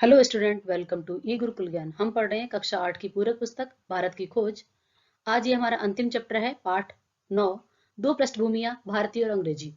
Hello student, welcome to ई गुरुकुल ज्ञान। हम पढ़ रहे हैं कक्षा 8 की पूरक पुस्तक भारत की खोज। आज ये हमारा अंतिम चैप्टर है, पाठ 9, दो पृष्ठभूमियां, भारतीय और अंग्रेजी।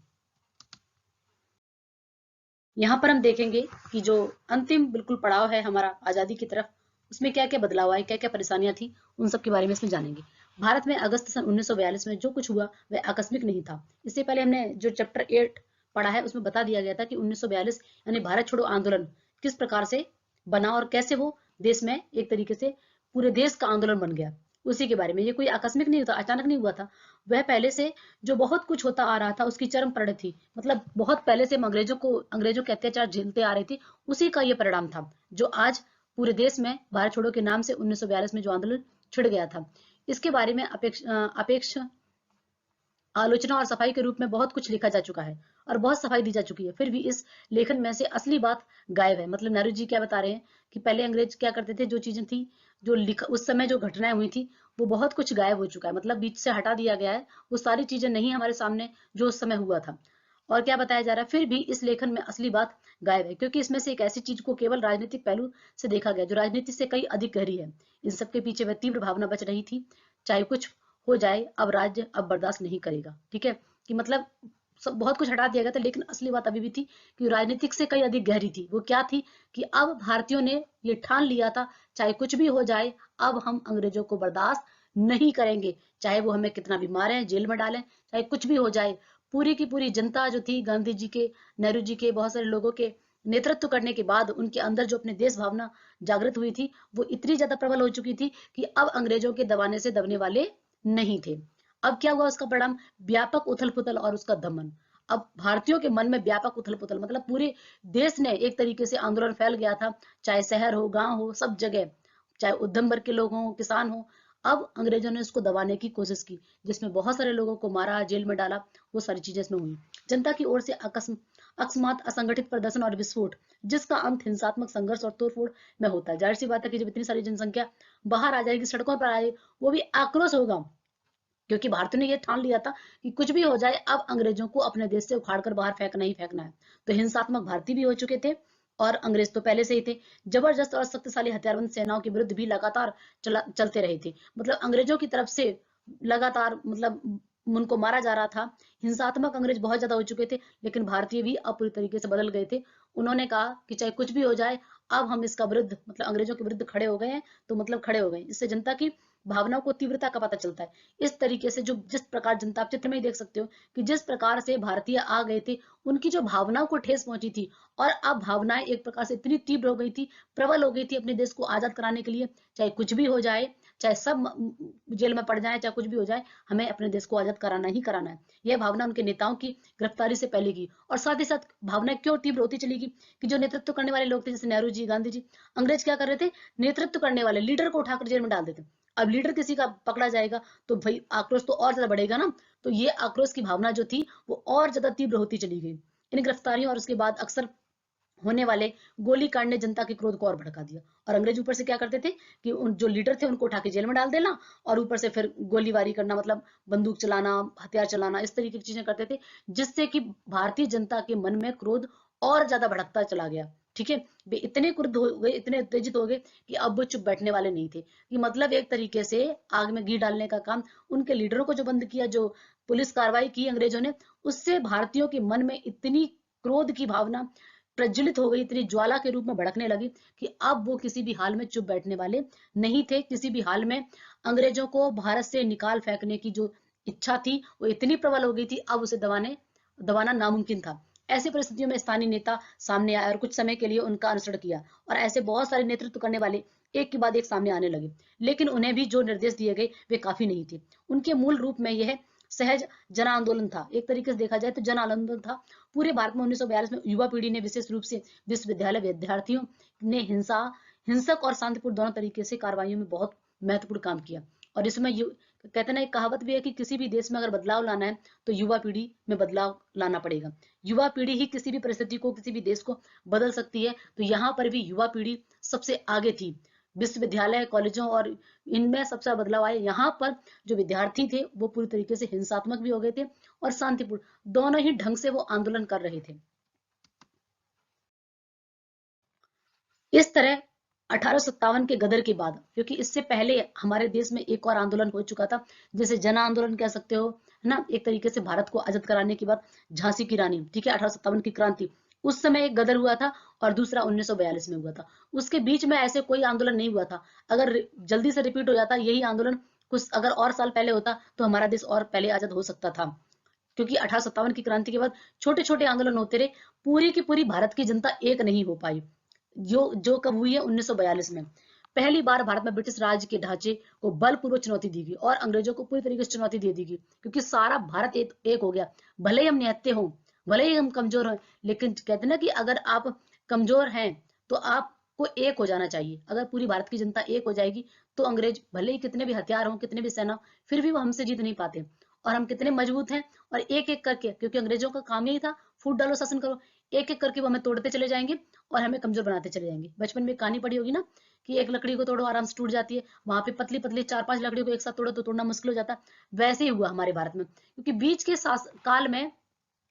यहाँ पर हम देखेंगे कि जो अंतिम बिल्कुल पड़ाव है हमारा आज़ादी की तरफ, उसमें क्या क्या बदलाव आए, क्या क्या परेशानियां थी, उन सब के बारे में इसमें जानेंगे। भारत में अगस्त सन 1942 में जो कुछ हुआ वह आकस्मिक नहीं था। इससे पहले हमने जो चैप्टर 8 पढ़ा है उसमें बता दिया गया था कि 1942 यानी भारत छोड़ो आंदोलन किस प्रकार से बना और कैसे वो देश में एक तरीके से पूरे देश का आंदोलन बन गया। उसी के बारे में, ये कोई आकस्मिक नहीं था, अचानक नहीं हुआ था। वह पहले से जो बहुत कुछ होता आ रहा था उसकी चरम परिणति थी। मतलब बहुत पहले से हम अंग्रेजों के अत्याचार झेलते आ रहे थे, उसी का ये परिणाम था जो आज पूरे देश में भारत छोड़ो के नाम से 1942 में जो आंदोलन छिड़ गया था। इसके बारे में अपेक्ष आलोचना और सफाई के रूप में बहुत कुछ लिखा जा चुका है और बहुत सफाई दी जा चुकी है। फिर भी इस लेखन में से असली बात गायब है। मतलब नेहरू जी क्या बता रहे हैं कि पहले अंग्रेज क्या करते थे, जो चीजें थी, जो लिखा उस समय, जो घटनाएं हुई थी, वो बहुत कुछ गायब हो चुका है। मतलब बीच से हटा दिया गया है, वो सारी चीजें नहीं हमारे सामने जो उस समय हुआ था। और क्या बताया जा रहा है, फिर भी इस लेखन में असली बात गायब है, क्योंकि इसमें से एक ऐसी चीज को केवल राजनीतिक पहलू से देखा गया जो राजनीति से कई अधिक गहरी है। इन सबके पीछे वह तीव्र भावना बच रही थी, चाहे कुछ हो जाए, अब राज्य अब बर्दाश्त नहीं करेगा। ठीक है, कि मतलब सब बहुत कुछ हटा दिया गया था, लेकिन असली बात अभी भी थी कि राजनीतिक से कई अधिक गहरी थी। वो क्या थी कि अब भारतीयों ने ये ठान लिया था, चाहे कुछ भी हो जाए, अब हम अंग्रेजों को बर्दाश्त नहीं करेंगे। चाहे वो हमें कितना भी मारें, जेल में डालें, चाहे कुछ भी हो जाए। पूरी की पूरी जनता जो थी, गांधी जी के, नेहरू जी के, बहुत सारे लोगों के नेतृत्व करने के बाद उनके अंदर जो अपने देश भावना जागृत हुई थी, वो इतनी ज्यादा प्रबल हो चुकी थी कि अब अंग्रेजों के दबाने से दबने वाले नहीं थे। अब क्या हुआ, उसका परिणाम व्यापक उथल पुथल और उसका दमन। अब भारतीयों के मन में व्यापक उथल पुथल, मतलब पूरे देश ने एक तरीके से आंदोलन फैल गया था, चाहे शहर हो, गांव हो, सब जगह, चाहे उद्यम वर्ग के लोग हों, किसान हो। अब अंग्रेजों ने उसको दबाने की कोशिश की, जिसमें बहुत सारे लोगों को मारा, जेल में डाला, वो सारी चीजें इसमें हुई। जनता की ओर से अकस्मात असंगठित प्रदर्शन और विस्फोट, जिसका अंत हिंसात्मक संघर्ष और तोड़फोड़ में होता है। जाहिर सी बात है कि जब इतनी सारी जनसंख्या बाहर आ जाएगी, सड़कों पर आए, वो भी आक्रोश होगा, क्योंकि भारतीयों ने ये ठान लिया था कि कुछ भी हो जाए, अब अंग्रेजों को अपने देश से उखाड़ कर बाहर फेंकना ही फेंकना है। तो हिंसात्मक भारतीय भी हो चुके थे, और अंग्रेज तो पहले से ही थे। जबरदस्त और शक्तिशाली हथियारबंद सेनाओं के विरुद्ध भी लगातार चलते रहे थे। मतलब अंग्रेजों की तरफ से लगातार, मतलब उनको मारा जा रहा था। हिंसात्मक अंग्रेज बहुत ज्यादा हो चुके थे, लेकिन भारतीय भी अब पूरी तरीके से बदल गए थे। उन्होंने कहा कि चाहे कुछ भी हो जाए, अब हम इसका विरुद्ध, मतलब अंग्रेजों के विरुद्ध खड़े हो गए हैं। तो मतलब खड़े हो गए, इससे जनता की भावनाओं को तीव्रता का पता चलता है। इस तरीके से जो जिस प्रकार जनता, आप चित्र में ही देख सकते हो कि जिस प्रकार से भारतीय आ गए थे, उनकी जो भावनाओं को ठेस पहुंची थी। और अब भावनाएं एक प्रकार से इतनी तीव्र हो गई थी, प्रबल हो गई थी अपने देश को आजाद कराने के लिए। चाहे कुछ भी हो जाए, चाहे सब जेल में पड़ जाए, चाहे कुछ भी हो जाए, हमें अपने देश को आजाद कराना ही कराना है। यह भावना उनके नेताओं की गिरफ्तारी से पहले की। और साथ ही साथ भावना क्यों तीव्र होती चलेगी कि जो नेतृत्व करने वाले लोग थे, जैसे नेहरू जी, गांधी जी, अंग्रेज क्या कर रहे थे, नेतृत्व करने वाले लीडर को उठाकर जेल में डाल देते। अब लीडर किसी का पकड़ा जाएगा तो भाई आक्रोश तो और ज्यादा बढ़ेगा ना। तो ये आक्रोश की भावना जो थी, वो और ज्यादा तीव्र होती चली गई। इन गिरफ्तारियों और उसके बाद अक्सर होने वाले गोली कांड ने जनता के क्रोध को और भड़का दिया। और अंग्रेज ऊपर से क्या करते थे कि उन जो लीडर थे उनको उठा के जेल में डाल देना, और ऊपर से फिर गोलीबारी करना, मतलब बंदूक चलाना, हथियार चलाना, इस तरीके की चीजें करते थे, जिससे कि भारतीय जनता के मन में क्रोध और ज्यादा भड़कता चला गया। ठीक है, वे इतने क्रुद्ध हो गए, इतने उत्तेजित हो गए कि अब वो चुप बैठने वाले नहीं थे। कि मतलब एक तरीके से आग में घी डालने का काम उनके लीडरों को जो बंद किया, जो पुलिस कार्रवाई की अंग्रेजों ने, उससे भारतीयों के मन में इतनी क्रोध की भावना प्रज्वलित हो गई, इतनी ज्वाला के रूप में भड़कने लगी कि अब वो किसी भी हाल में चुप बैठने वाले नहीं थे। किसी भी हाल में अंग्रेजों को भारत से निकाल फेंकने की जो इच्छा थी, वो इतनी प्रबल हो गई थी, अब उसे दबाना नामुमकिन था। ऐसी परिस्थितियों में स्थानीय नेता सामने आए और कुछ समय के लिए उनका अनुसरण किया, और ऐसे बहुत सारे नेतृत्व करने वाले एक के बाद एक सामने आने लगे। लेकिन उन्हें भी जो निर्देश दिए गए वे काफी नहीं थे। उनके मूल रूप में यह सहज जन आंदोलन था। एक तरीके से देखा जाए तो जन आंदोलन था। पूरे भारत में 1942 में युवा पीढ़ी ने, विशेष रूप से विश्वविद्यालय विद्यार्थियों ने हिंसक और शांतिपूर्ण दोनों तरीके से कार्रवाइयों में बहुत महत्वपूर्ण काम किया। और इसमें कहते ना, एक कहावत भी है कि किसी भी देश में अगर बदलाव लाना है तो युवा पीढ़ी में बदलाव लाना पड़ेगा। युवा पीढ़ी ही किसी भी परिस्थिति को, किसी भी देश को बदल सकती है। तो यहाँ पर भी युवा पीढ़ी सबसे आगे थी। विश्वविद्यालय, कॉलेजों और इनमें सबसे बदलाव आए। यहाँ पर जो विद्यार्थी थे वो पूरी तरीके से हिंसात्मक भी हो गए थे और शांतिपूर्ण, दोनों ही ढंग से वो आंदोलन कर रहे थे। इस तरह 1857 के गदर के बाद, क्योंकि इससे पहले हमारे देश में एक और आंदोलन हो चुका था, जैसे जन आंदोलन कह सकते हो, है ना, एक तरीके से भारत को आजाद कराने के बाद झांसी की रानी, ठीक है, 1857 की क्रांति, उस समय एक गदर हुआ था, और दूसरा 1942 में हुआ था। उसके बीच में ऐसे कोई आंदोलन नहीं हुआ था। अगर जल्दी से रिपीट हो जाता यही आंदोलन कुछ अगर और साल पहले होता, तो हमारा देश और पहले आजाद हो सकता था। क्योंकि 1857 की क्रांति के बाद छोटे छोटे आंदोलन होते रहे, पूरी की पूरी भारत की जनता एक नहीं हो पाई। जो जो कब हुई है 1942 में, पहली बार भारत में ब्रिटिश राज के ढांचे को बलपूर्वक चुनौती दी गई, और अंग्रेजों को पूरी तरीके से चुनौती दे दी गई, क्योंकि सारा भारत एक हो गया। भले ही हम निहत्थे हों, भले ही हम कमजोर हों, लेकिन कहते ना कि अगर आप कमजोर हैं तो आपको एक हो जाना चाहिए। अगर पूरी भारत की जनता एक हो जाएगी, तो अंग्रेज भले ही कितने भी हथियार हों, कितने भी सेना, फिर भी वो हमसे जीत नहीं पाते। और हम कितने मजबूत हैं, और एक एक करके, क्योंकि अंग्रेजों का काम यही था, फूट डालो शासन करो, एक एक करके वो हमें तोड़ते चले जाएंगे और हमें कमजोर बनाते चले जाएंगे। बचपन में कहानी पढ़ी होगी ना, कि एक लकड़ी को तोड़ो आराम से टूट जाती है, वहां पे पतली पतली 4-5 लकड़ियों को एक साथ तोड़ो तो तोड़ना मुश्किल हो जाता। वैसे ही हुआ हमारे भारत में, क्योंकि बीच के काल में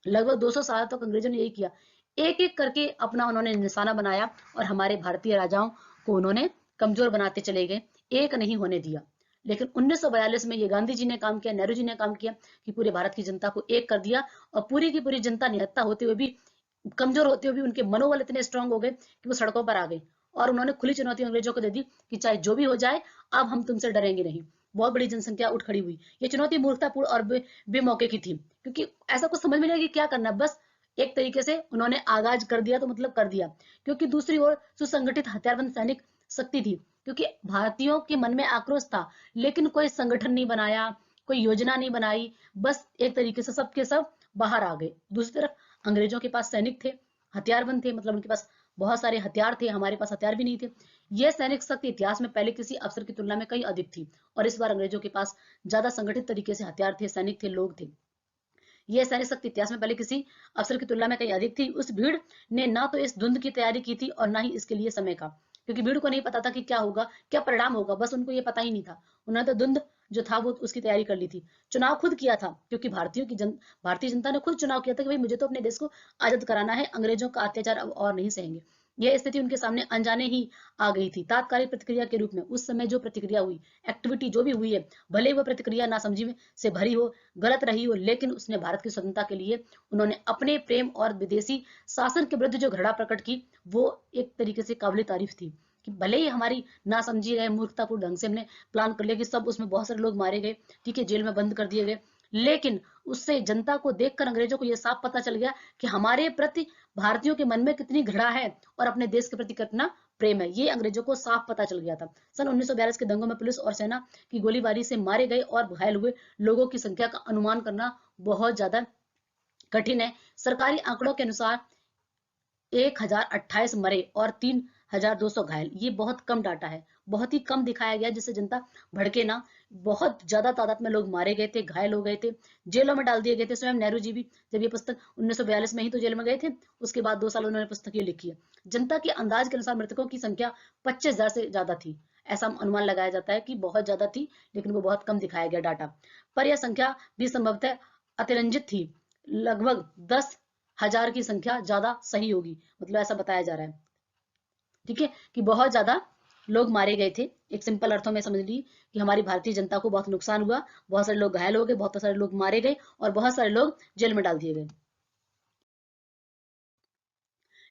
लगभग 200 साल तक अंग्रेजों ने यही किया, एक एक करके अपना उन्होंने निशाना बनाया, और हमारे भारतीय राजाओं को उन्होंने कमजोर बनाते चले गए, एक नहीं होने दिया। लेकिन 1942 में ये गांधी जी ने काम किया, नेहरू जी ने काम किया, कि पूरे भारत की जनता को एक कर दिया, और पूरी की पूरी जनता निहत्था होते हुए भी, कमजोर होते हुए भी उनके मनोबल इतने स्ट्रांग हो गए कि वो सड़कों पर आ गए, और उन्होंने खुली चुनौती अंग्रेजों को दे दी कि चाहे जो भी हो जाए, अब हम तुमसे डरेंगे नहीं। बहुत बड़ी जनसंख्या उठ खड़ी हुई। ये चुनौती मूर्खतापूर्ण और बेमौके की थी, क्योंकि ऐसा कुछ समझ में नहीं आया कि क्या करना, बस एक तरीके से उन्होंने आगाज कर दिया, तो मतलब कर दिया। क्योंकि दूसरी ओर सुसंगठित हथियारबंद सैनिक शक्ति थी, क्योंकि भारतीयों के मन में आक्रोश था, लेकिन कोई संगठन नहीं बनाया, कोई योजना नहीं बनाई, बस एक तरीके से सबके सब बाहर आ गए। दूसरी तरफ अंग्रेजों के पास सैनिक थे, हथियारबंद थे, मतलब उनके पास बहुत सारे हथियार थे, हमारे पास हथियार भी नहीं थे। यह सैनिक शक्ति इतिहास में पहले किसी अवसर की तुलना में कहीं अधिक थी, और इस बार अंग्रेजों के पास ज्यादा संगठित तरीके से हथियार थे, सैनिक थे, लोग थे। यह सैनिक शक्ति इतिहास में पहले किसी अवसर की तुलना में कहीं अधिक थी। उस भीड़ ने ना तो इस धुंध की तैयारी की थी, और ना ही इसके लिए समय का, क्योंकि भीड़ को नहीं पता था कि क्या होगा, क्या परिणाम होगा, बस उनको ये पता ही नहीं था। उन्होंने तो धुंध जो था वो उसकी तैयारी कर ली थी। चुनाव खुद किया था, क्योंकि भारतीय जनता ने खुद चुनाव किया था कि भाई मुझे तो अपने देश को आजाद कराना है, अंग्रेजों का अत्याचार अब और नहीं सहेंगे। यह स्थिति उनके सामने अनजाने ही आ गई थी। तात्कालिक प्रतिक्रिया के रूप में उस समय जो प्रतिक्रिया हुई, एक्टिविटी जो भी हुई है, भले ही वह प्रतिक्रिया नासमझी से भरी हो, गलत रही हो, लेकिन उसने भारत की स्वतंत्रता के लिए उन्होंने अपने प्रेम और विदेशी शासन के विरुद्ध जो घृणा प्रकट की, वो एक तरीके से काबिल तारीफ थी। कि भले ही हमारी ना समझी गए, मूर्खतापूर्ण ढंग से हमने प्लान कर लिया कि सब, उसमें बहुत सारे लोग मारे गए, ठीक है, जेल में बंद कर दिए गए, लेकिन उससे जनता को देखकर अंग्रेजों को यह साफ पता चल गया कि हमारे प्रति भारतीयों के मन में कितनी घृणा है, और अपने देश के प्रति कितना प्रेम है। ये अंग्रेजों को साफ पता चल गया था। सन 1942 के दंगों में पुलिस और सेना की गोलीबारी से मारे गए और घायल हुए लोगों की संख्या का अनुमान करना बहुत ज्यादा कठिन है। सरकारी आंकड़ों के अनुसार 1028 मरे और 3200 घायल। ये बहुत कम डाटा है, बहुत ही कम दिखाया गया, जिससे जनता भड़के ना। बहुत ज्यादा तादाद में लोग मारे गए थे, घायल हो गए थे, जेलों में डाल दिए गए थे। स्वयं नेहरू जी भी जब ये पुस्तक 1942 में ही तो जेल में गए थे, उसके बाद 2 साल उन्होंने पुस्तक ये लिखी है। जनता के अंदाज के अनुसार मृतकों की संख्या 25,000 से ज्यादा थी। ऐसा अनुमान लगाया जाता है कि बहुत ज्यादा थी, लेकिन वो बहुत कम दिखाया गया डाटा पर। यह संख्या भी संभवतः अतिरंजित थी। लगभग 10,000 की संख्या ज्यादा सही होगी, मतलब ऐसा बताया जा रहा है, ठीक है, कि बहुत ज्यादा लोग मारे गए थे। एक सिंपल अर्थों में समझ ली कि हमारी भारतीय जनता को बहुत नुकसान हुआ, बहुत सारे लोग घायल हो गए, बहुत सारे लोग मारे गए, और बहुत सारे लोग जेल में डाल दिए गए।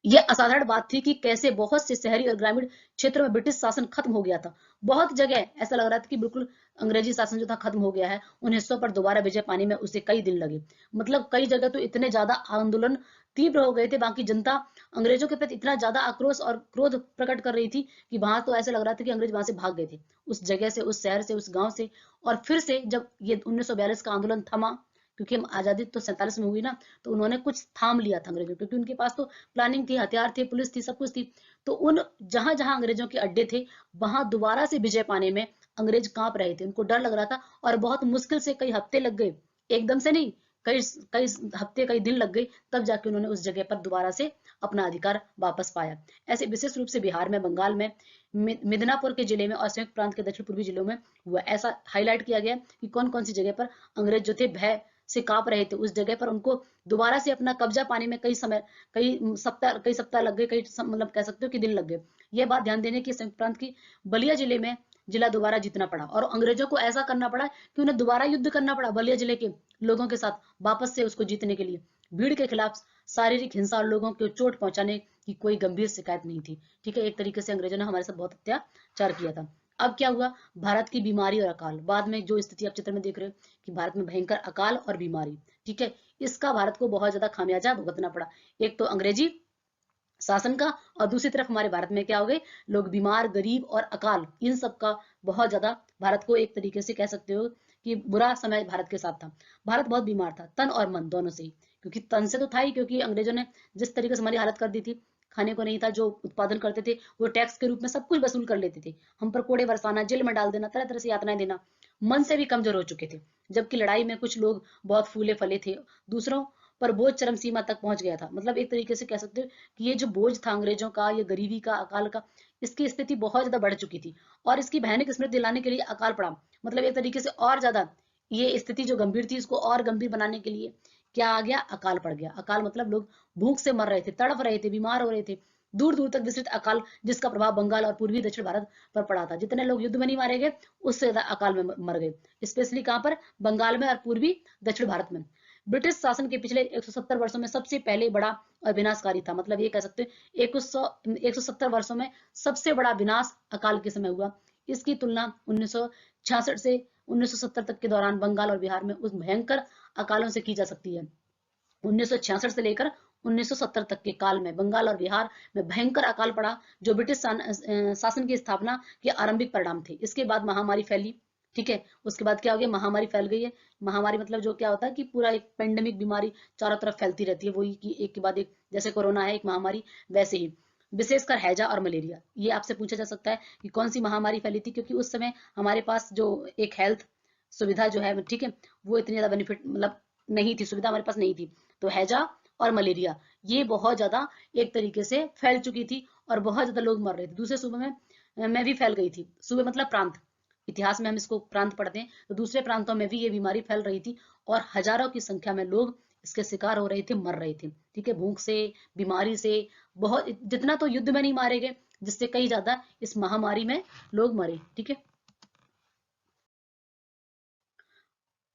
यह असाधारण बात थी कि कैसे बहुत से शहरी और ग्रामीण क्षेत्रों में ब्रिटिश शासन खत्म हो गया था। बहुत जगह ऐसा लग रहा था कि बिल्कुल अंग्रेजी शासन जो था खत्म हो गया है। उन हिस्सों पर दोबारा विजय पाने में उसे कई दिन लगे। मतलब कई जगह तो इतने ज्यादा आंदोलन तीव्र हो गए थे, बाकी जनता अंग्रेजों के प्रति इतना ज्यादा आक्रोश और क्रोध प्रकट कर रही थी कि वहां तो ऐसा लग रहा था कि अंग्रेज वहां से भाग गए थे, उस जगह से, उस शहर से, उस गांव से। और फिर से जब ये 1942 का आंदोलन थमा, क्योंकि हम आजादी तो 47 में हुई ना, तो उन्होंने कुछ थाम लिया था अंग्रेजों, क्योंकि उनके पास तो प्लानिंग थी, हथियार थे, पुलिस थी, सब कुछ थी। तो उन जहां जहां अंग्रेजों के अड्डे थे, वहां दोबारा से विजय पाने में अंग्रेज कांप रहे थे, उनको डर लग रहा था, और बहुत मुश्किल से कई हफ्ते लग गए, एकदम से नहीं, कई कई हफ्ते, कई दिन लग गए, तब जाके उन्होंने उस जगह पर दोबारा से अपना अधिकार वापस पाया। ऐसे विशेष रूप से बिहार में, बंगाल में, मिदनापुर के जिले में और संयुक्त प्रांत के दक्षिण पूर्वी जिलों में हुआ। ऐसा हाईलाइट किया गया कि कौन कौन सी जगह पर अंग्रेज जो थे भय से कांप रहे थे उस जगह पर, उनको दोबारा से अपना कब्जा पाने में कई सप्ताह लग गए, मतलब कह सकते हो कि दिन लग गए। ये बात ध्यान देने की संयुक्त प्रांत की बलिया जिले में जिला दोबारा जीतना पड़ा, और अंग्रेजों को ऐसा करना पड़ा कि उन्हें दोबारा युद्ध करना पड़ा बलिया जिले के लोगों के साथ वापस से उसको जीतने के लिए। भीड़ के खिलाफ शारीरिक हिंसा और लोगों को चोट पहुंचाने की कोई गंभीर शिकायत नहीं थी। ठीक है, एक तरीके से अंग्रेजों ने हमारे साथ बहुत अत्याचार किया था। अब क्या हुआ, भारत की बीमारी और अकाल, बाद में जो स्थिति आप चित्र में देख रहे हो कि भारत में भयंकर अकाल और बीमारी, ठीक है, इसका भारत को बहुत ज्यादा खामियाजा भुगतना पड़ा। एक तो अंग्रेजी शासन का, और दूसरी तरफ हमारे भारत में क्या हो गए, लोग बीमार, गरीब और अकाल, इन सब का बहुत ज्यादा भारत को एक तरीके से कह सकते हो कि बुरा समय भारत के साथ था। भारत बहुत बीमार था, तन और मन दोनों से ही, क्योंकि तन से तो था ही, क्योंकि अंग्रेजों ने जिस तरीके से हमारी हालत कर दी थी, खाने को नहीं था, जो उत्पादन करते थे वो टैक्स के रूप में सब कुछ वसूल कर लेते थे, हम पर कोड़े बरसाना, जेल में डाल देना, तरह तरह से यातनाएं देना। मन से भी कमजोर हो चुके थे, जबकि लड़ाई में कुछ लोग बहुत फूले फले थे, दूसरों पर बोझ चरम सीमा तक पहुंच गया था। मतलब एक तरीके से कह सकते हो कि ये जो बोझ था अंग्रेजों का, ये गरीबी का, अकाल का, इसकी स्थिति बहुत ज्यादा बढ़ चुकी थी, और इसकी भयानक स्मृति दिलाने के लिए अकाल पड़ा। मतलब एक तरीके से और ज्यादा ये स्थिति जो गंभीर थी, इसको और गंभीर बनाने के लिए क्या आ गया, अकाल पड़ गया। अकाल मतलब लोग भूख से मर रहे थे, तड़फ रहे थे, बीमार हो रहे थे, दूर दूर तक विस्तृत अकाल, जिसका प्रभाव बंगाल और पूर्वी दक्षिण भारत पर पड़ा था। जितने लोग युद्ध में नहीं मारे गए, उससे ज्यादा अकाल में मर गए, स्पेशली कहां पर, बंगाल में और पूर्वी दक्षिण भारत में। ब्रिटिश शासन के पिछले 170 वर्षों में सबसे पहले बड़ा और विनाशकारी था। मतलब ये कह सकते हैं 170 वर्षों में सबसे बड़ा विनाश अकाल के समय हुआ। इसकी तुलना 1966 से 1970 तक के दौरान बंगाल और बिहार में उस भयंकर अकालों से की जा सकती है। 1966 से लेकर 1970 तक के काल में बंगाल और बिहार में भयंकर अकाल पड़ा, जो ब्रिटिश शासन की स्थापना के आरंभिक परिणाम थे। इसके बाद महामारी फैली, ठीक है, उसके बाद क्या हो गया, महामारी फैल गई है। महामारी मतलब जो क्या होता है कि पूरा एक पेंडेमिक बीमारी चारों तरफ फैलती रहती है, वही कि एक के बाद एक, जैसे कोरोना है एक महामारी, वैसे ही विशेषकर हैजा और मलेरिया। ये आपसे पूछा जा सकता है कि कौन सी महामारी फैली थी, क्योंकि उस समय हमारे पास जो एक हेल्थ सुविधा जो है, ठीक है, वो इतनी ज्यादा बेनिफिट मतलब नहीं थी, सुविधा हमारे पास नहीं थी। तो हैजा और मलेरिया ये बहुत ज्यादा एक तरीके से फैल चुकी थी, और बहुत ज्यादा लोग मर रहे थे। दूसरे सूबे में भी फैल गई थी। सूबे मतलब प्रांत, इतिहास में हम इसको प्रांत पढ़ते हैं, तो दूसरे प्रांतों में भी ये बीमारी फैल रही थी, और हजारों की संख्या में लोग इसके शिकार हो रहे थे, मर रहे थे, ठीक है, भूख से, बीमारी से। बहुत, जितना तो युद्ध में नहीं मारे गए, जिससे कई ज्यादा इस महामारी में लोग मरे, ठीक है।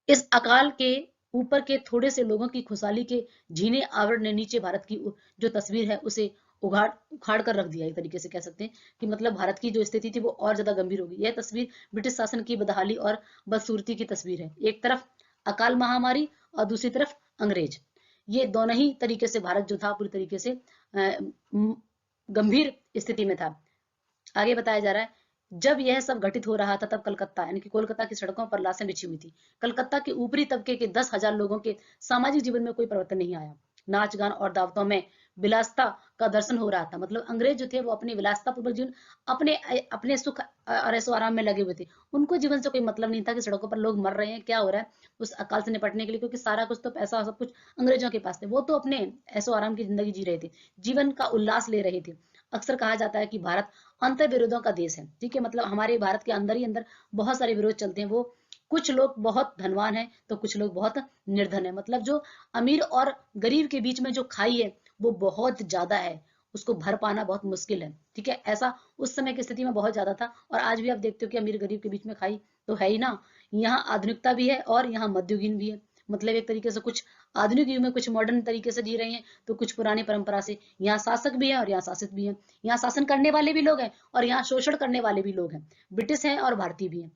इस अकाल के ऊपर के थोड़े से लोगों की खुशहाली के झीने आवरण ने नीचे भारत की जो तस्वीर है उसे उघाड़ उखाड़ कर रख दिया। एक तरीके से कह सकते हैं कि मतलब भारत की जो स्थिति थी वो और ज्यादा गंभीर हो गई। यह तस्वीर ब्रिटिश शासन की बदहाली और बदसूरती की तस्वीर है। एक तरफ अकाल महामारी और दूसरी तरफ अंग्रेज, ये दोनों ही तरीके से भारत जो था पूरी तरीके से गंभीर स्थिति में था। आगे बताया जा रहा है, जब यह सब घटित हो रहा था तब कलकत्ता यानी कि कोलकाता की सड़कों पर लाशें बिछी हुई थी। कलकत्ता के ऊपरी तबके के 10,000 लोगों के सामाजिक जीवन में कोई परिवर्तन नहीं आया। नाच गान और दावतों में विलासता का दर्शन हो रहा था। मतलब अंग्रेज जो थे वो अपने विलासता पूर्वक जीवन, अपने अपने सुख और ऐसो आराम में लगे हुए थे। उनको जीवन से कोई मतलब नहीं था कि सड़कों पर लोग मर रहे हैं, क्या हो रहा है उस अकाल से निपटने के लिए, क्योंकि सारा कुछ तो पैसा सब कुछ अंग्रेजों के पास थे। वो तो अपने ऐसो आराम की जिंदगी जी रहे थे, जीवन का उल्लास ले रहे थे। अक्सर कहा जाता है कि भारत अंतर विरोधों का देश है, ठीक है, मतलब हमारे भारत के अंदर ही अंदर बहुत सारे विरोध चलते हैं। वो कुछ लोग बहुत धनवान हैं तो कुछ लोग बहुत निर्धन है। मतलब जो अमीर और गरीब के बीच में जो खाई है वो बहुत ज्यादा है, उसको भर पाना बहुत मुश्किल है, ठीक है। ऐसा उस समय की स्थिति में बहुत ज्यादा था, और आज भी आप देखते हो कि अमीर गरीब के बीच में खाई तो है ही ना। यहाँ आधुनिकता भी है और यहाँ मध्ययुगीन भी है। मतलब एक तरीके से कुछ आधुनिक युग में कुछ मॉडर्न तरीके से जी रहे हैं, तो कुछ पुरानी परंपरा से। यहाँ शासक भी है और यहाँ शासित भी है, यहाँ शासन करने वाले भी लोग हैं और यहाँ शोषण करने वाले भी लोग हैं, ब्रिटिश हैं और भारतीय भी हैं।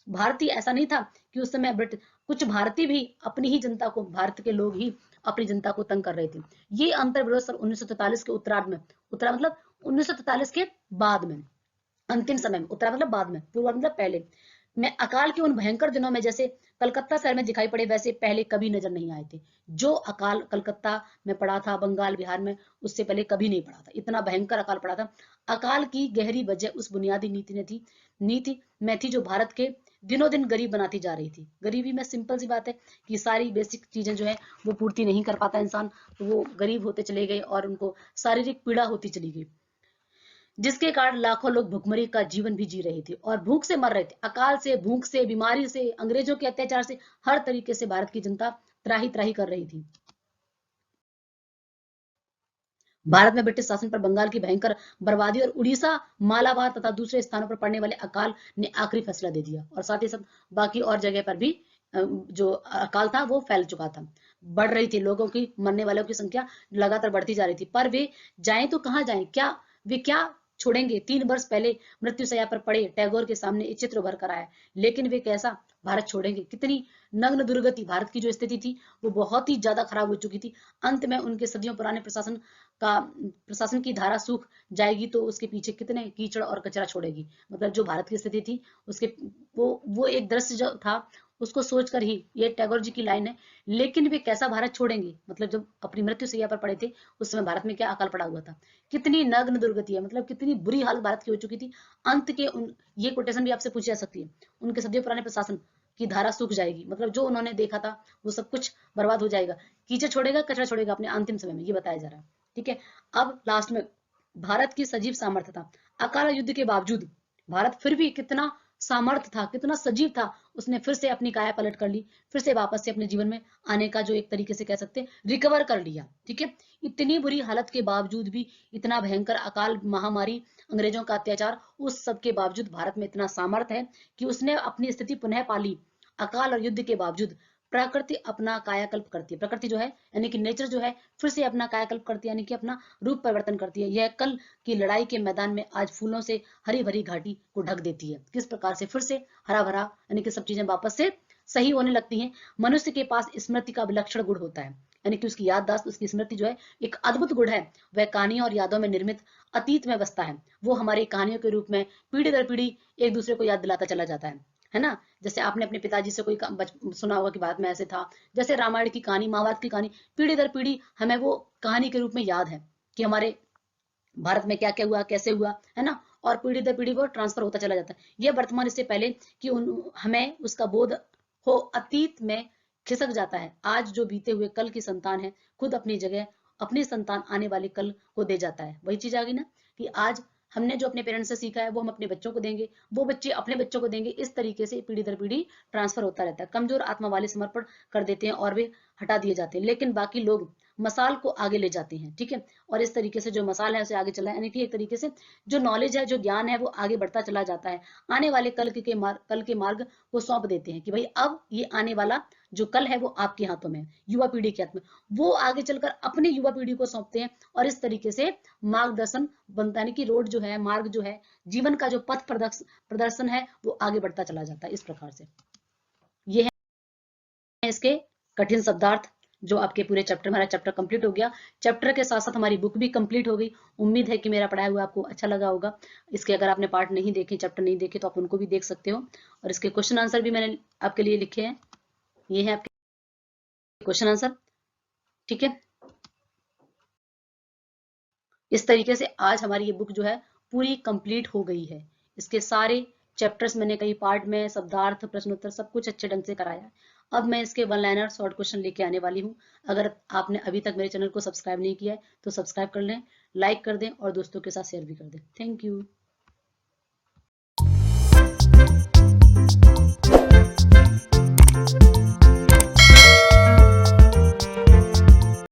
भारतीय ऐसा नहीं था कि उस समय ब्रिटिश, कुछ भारतीय भी अपनी ही जनता को, भारत के लोग ही अपनी जनता को तंग कर रहे थे। ये अंतर विरोध सन 1943 के उत्तरार्ध में, उत्तरार्ध मतलब 1943 के बाद में, अंतिम समय में, उत्तरार्ध मतलब बाद में, पूर्व मतलब पहले में, अकाल के उन भयंकर दिनों में जैसे कलकत्ता शहर में दिखाई पड़े वैसे पहले कभी नजर नहीं आए थे। जो अकाल कलकत्ता में पड़ा था, बंगाल बिहार में, उससे पहले कभी नहीं पड़ा था। इतना भयंकर अकाल पड़ा था। अकाल की गहरी वजह उस बुनियादी नीति में थी जो भारत के दिनों दिन गरीब बनाती जा रही थी। गरीबी में सिंपल सी बात है कि सारी बेसिक चीजें जो है वो पूर्ति नहीं कर पाता इंसान, तो वो गरीब होते चले गए और उनको शारीरिक पीड़ा होती चली गई, जिसके कारण लाखों लोग भुखमरी का जीवन भी जी रहे थे और भूख से मर रहे थे। अकाल से, भूख से, बीमारी से, अंग्रेजों के अत्याचार से, हर तरीके से भारत की जनता त्राही त्राही कर रही थी। भारत में ब्रिटिश शासन पर बंगाल की भयंकर बर्बादी और उड़ीसा, मालाबार तथा दूसरे स्थानों पर पड़ने वाले अकाल ने आखिरी फैसला दे दिया, और साथ ही साथ बाकी और जगह पर भी जो अकाल था वो फैल चुका था। बढ़ रही थी लोगों की, मरने वालों की संख्या लगातार बढ़ती जा रही थी, पर वे जाएं तो कहाँ जाएं, वे क्या छोड़ेंगे। 3 वर्ष पहले मृत्यु शैया पर पड़े टैगोर के सामने एक चित्र उभर कर आया, लेकिन वे कैसा भारत छोड़ेंगे। कितनी नग्न दुर्गति, भारत की जो स्थिति थी वो बहुत ही ज्यादा खराब हो चुकी थी। अंत में उनके सदियों पुराने प्रशासन की धारा सूख जाएगी तो उसके पीछे कितने कीचड़ और कचरा छोड़ेगी। मतलब जो भारत की स्थिति थी उसके वो एक दृश्य जो था उसको सोचकर ही ये टैगोर जी की लाइन है। लेकिन वे कैसा भारत छोड़ेंगे, मतलब जब अपनी मृत्यु शैया पर पड़े थे उस समय भारत में क्या अकाल पड़ा हुआ था, कितनी नग्न दुर्गति है, मतलब कितनी बुरी हालत भारत की हो चुकी थी। अंत के ये कोटेशन भी आपसे पूछी जा सकती है, उनके सदियों पुराने प्रशासन की धारा सूख जाएगी, मतलब जो उन्होंने देखा था वो सब कुछ बर्बाद हो जाएगा। कीचड़ छोड़ेगा, कचरा छोड़ेगा अपने अंतिम समय में, ये बताया जा रहा है। ठीक है, अब लास्ट में भारत की सजीव सामर्थ्यता, अकाल युद्ध के बावजूद भारत फिर भी कितना सामर्थ्य था, कितना सजीव था, उसने फिर से अपनी काया पलट कर ली, फिर से वापस से अपने जीवन में आने का जो एक तरीके से कह सकते हैं रिकवर कर लिया। ठीक है, इतनी बुरी हालत के बावजूद भी, इतना भयंकर अकाल, महामारी, अंग्रेजों का अत्याचार, उस सब के बावजूद भारत में इतना सामर्थ्य है कि उसने अपनी स्थिति पुनः पाली। अकाल और युद्ध के बावजूद प्रकृति अपना कायाकल्प करती है, प्रकृति जो है यानी कि नेचर जो है फिर से अपना कायाकल्प करती है, यानी कि अपना रूप परिवर्तन करती है। यह कल की लड़ाई के मैदान में आज फूलों से हरी भरी घाटी को ढक देती है। किस प्रकार से फिर से हरा भरा, यानी कि सब चीजें वापस से सही होने लगती हैं। मनुष्य के पास स्मृति का विलक्षण गुण होता है, यानी कि उसकी याददाश्त, उसकी स्मृति जो है एक अद्भुत गुण है। वह कहानियों और यादों में निर्मित अतीत में बसता है, वो हमारी कहानियों के रूप में पीढ़ी दर पीढ़ी एक दूसरे को याद दिलाता चला जाता है ना। जैसे आपने अपने पिताजी से कोई सुना होगा कि भारत में ऐसे था, जैसे रामायण की कहानी, महाभारत की कहानी, पीढ़ी दर पीढ़ी हमें वो कहानी के रूप में याद है कि हमारे भारत में क्या क्या हुआ, कैसे हुआ, है ना। और पीढ़ी दर पीढ़ी वो ट्रांसफर होता चला जाता है। ये वर्तमान, इससे पहले कि हमें उसका बोध हो, अतीत में खिसक जाता है। आज जो बीते हुए कल की संतान है, खुद अपनी जगह अपनी संतान आने वाले कल को दे जाता है। वही चीज आ गई ना कि आज हमने जो अपने पेरेंट्स से सीखा है वो हम अपने बच्चों को देंगे, वो बच्चे अपने बच्चों को देंगे। इस तरीके से पीढ़ी दर पीढ़ी ट्रांसफर होता रहता है। कमजोर आत्मा वाले समर्पण कर देते हैं और वे हटा दिए जाते हैं, लेकिन बाकी लोग मसाल को आगे ले जाते हैं। ठीक है, और इस तरीके से जो मसाल है उसे आगे चला, यानी कि एक तरीके से जो नॉलेज है, जो ज्ञान है, वो आगे बढ़ता चला जाता है। आने वाले कल के मार्ग को सौंप देते हैं कि भाई अब ये आने वाला जो कल है वो आपके हाथों में, युवा पीढ़ी के हाथ में। वो आगे चलकर अपने युवा पीढ़ी को सौंपते हैं, और इस तरीके से मार्गदर्शन बनता है, कि रोड जो है, मार्ग जो है, जीवन का जो पथ प्रदर्शन है वो आगे बढ़ता चला जाता है। इस प्रकार से ये है इसके कठिन शब्दार्थ, जो आपके पूरे चैप्टर, हमारा चैप्टर कंप्लीट हो गया। चैप्टर के साथ साथ हमारी बुक भी कंप्लीट हो गई। उम्मीद है कि मेरा पढ़ाया हुआ आपको अच्छा लगा होगा। इसके अगर आपने पार्ट नहीं देखे, चैप्टर नहीं देखे, तो आप उनको भी देख सकते हो, और इसके क्वेश्चन आंसर भी मैंने आपके लिए लिखे हैं। ये है आपके क्वेश्चन आंसर। ठीक है, इस तरीके से आज हमारी ये बुक जो है पूरी कंप्लीट हो गई है। इसके सारे चैप्टर्स मैंने कई पार्ट में शब्दार्थ, प्रश्नोत्तर सब कुछ अच्छे ढंग से कराया है। अब मैं इसके वन लाइनर शॉर्ट क्वेश्चन लेके आने वाली हूँ। अगर आपने अभी तक मेरे चैनल को सब्सक्राइब नहीं किया है तो सब्सक्राइब कर लें, लाइक कर दें और दोस्तों के साथ शेयर भी कर दें। Thank you.